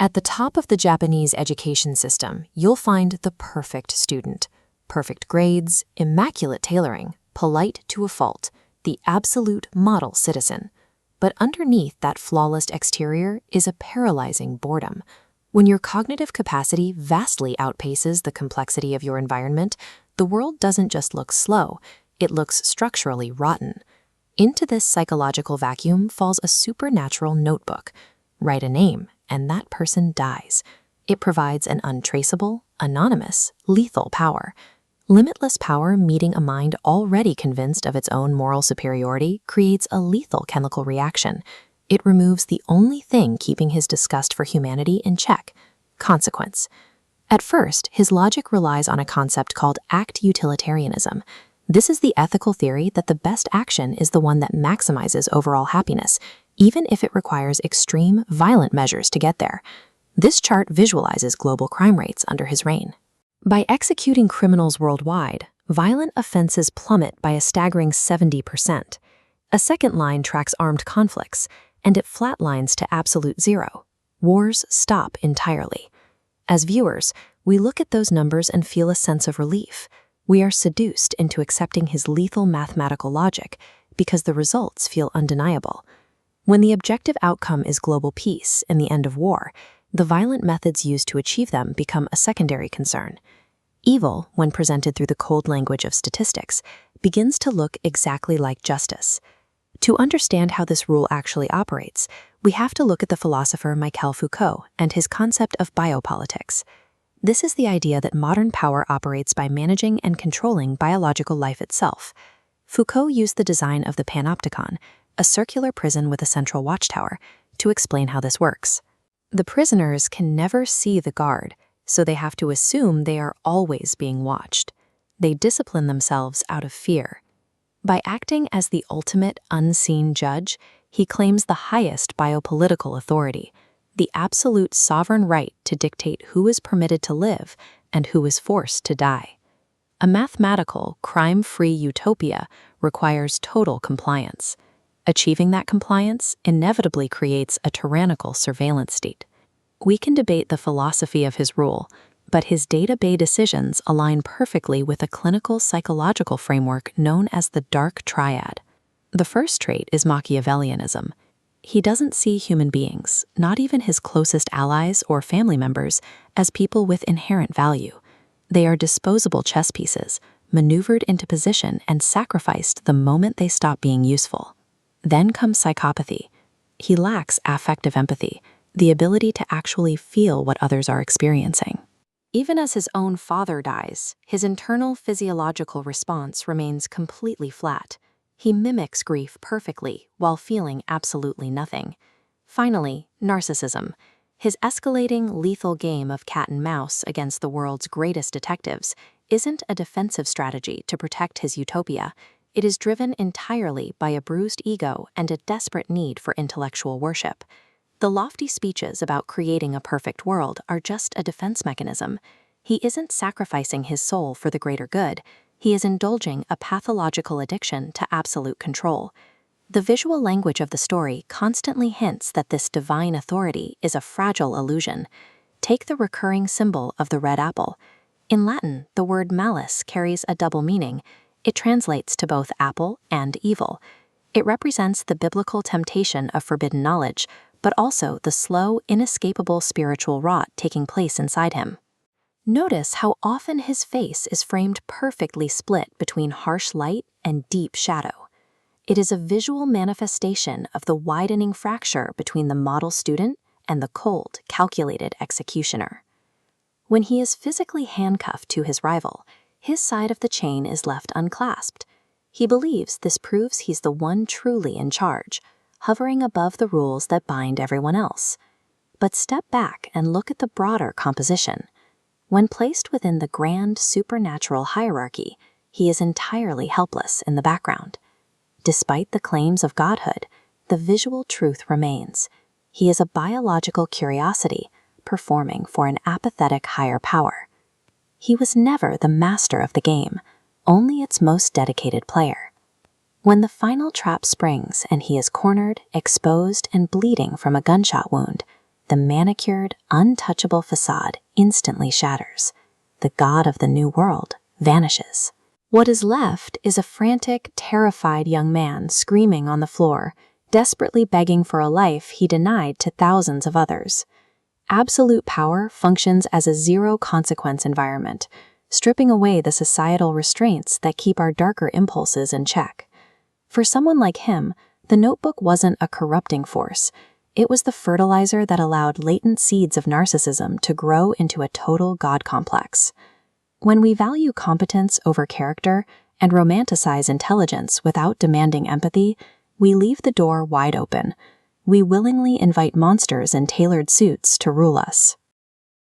At the top of the Japanese education system, you'll find the perfect student. Perfect grades, immaculate tailoring, polite to a fault, the absolute model citizen. But underneath that flawless exterior is a paralyzing boredom. When your cognitive capacity vastly outpaces the complexity of your environment, the world doesn't just look slow, it looks structurally rotten. Into this psychological vacuum falls a supernatural notebook. Write a name, and that person dies. It provides an untraceable, anonymous, lethal power. Limitless power meeting a mind already convinced of its own moral superiority creates a lethal chemical reaction. It removes the only thing keeping his disgust for humanity in check: consequence. At first, his logic relies on a concept called act utilitarianism. This is the ethical theory that the best action is the one that maximizes overall happiness, even if it requires extreme, violent measures to get there. This chart visualizes global crime rates under his reign. By executing criminals worldwide, violent offenses plummet by a staggering 70%. A second line tracks armed conflicts, and it flatlines to absolute zero. Wars stop entirely. As viewers, we look at those numbers and feel a sense of relief. We are seduced into accepting his lethal mathematical logic because the results feel undeniable. When the objective outcome is global peace and the end of war, the violent methods used to achieve them become a secondary concern. Evil, when presented through the cold language of statistics, begins to look exactly like justice. To understand how this rule actually operates, we have to look at the philosopher Michel Foucault and his concept of biopolitics. This is the idea that modern power operates by managing and controlling biological life itself. Foucault used the design of the panopticon, a circular prison with a central watchtower, to explain how this works. The prisoners can never see the guard, so they have to assume they are always being watched. They discipline themselves out of fear. By acting as the ultimate unseen judge, he claims the highest biopolitical authority, the absolute sovereign right to dictate who is permitted to live and who is forced to die. A mathematical, crime-free utopia requires total compliance. Achieving that compliance inevitably creates a tyrannical surveillance state. We can debate the philosophy of his rule, but his data-based decisions align perfectly with a clinical psychological framework known as the dark triad. The first trait is Machiavellianism. He doesn't see human beings, not even his closest allies or family members, as people with inherent value. They are disposable chess pieces, maneuvered into position and sacrificed the moment they stop being useful. Then comes psychopathy. He lacks affective empathy, the ability to actually feel what others are experiencing. Even as his own father dies, his internal physiological response remains completely flat. He mimics grief perfectly while feeling absolutely nothing. Finally, narcissism. His escalating, lethal game of cat and mouse against the world's greatest detectives isn't a defensive strategy to protect his utopia. It is driven entirely by a bruised ego and a desperate need for intellectual worship. The lofty speeches about creating a perfect world are just a defense mechanism. He isn't sacrificing his soul for the greater good. He is indulging a pathological addiction to absolute control. The visual language of the story constantly hints that this divine authority is a fragile illusion. Take the recurring symbol of the red apple. In Latin, the word malus carries a double meaning. It translates to both apple and evil. It represents the biblical temptation of forbidden knowledge, but also the slow, inescapable spiritual rot taking place inside him. Notice how often his face is framed perfectly split between harsh light and deep shadow. It is a visual manifestation of the widening fracture between the model student and the cold, calculated executioner. When he is physically handcuffed to his rival, his side of the chain is left unclasped. He believes this proves he's the one truly in charge, hovering above the rules that bind everyone else. But step back and look at the broader composition. When placed within the grand supernatural hierarchy, he is entirely helpless in the background. Despite the claims of godhood, the visual truth remains. He is a biological curiosity, performing for an apathetic higher power. He was never the master of the game, only its most dedicated player. When the final trap springs and he is cornered, exposed, and bleeding from a gunshot wound, the manicured, untouchable facade instantly shatters. The god of the new world vanishes. What is left is a frantic, terrified young man screaming on the floor, desperately begging for a life he denied to thousands of others. Absolute power functions as a zero-consequence environment, stripping away the societal restraints that keep our darker impulses in check. For someone like him, the notebook wasn't a corrupting force. It was the fertilizer that allowed latent seeds of narcissism to grow into a total God complex. When we value competence over character and romanticize intelligence without demanding empathy, we leave the door wide open. We willingly invite monsters in tailored suits to rule us.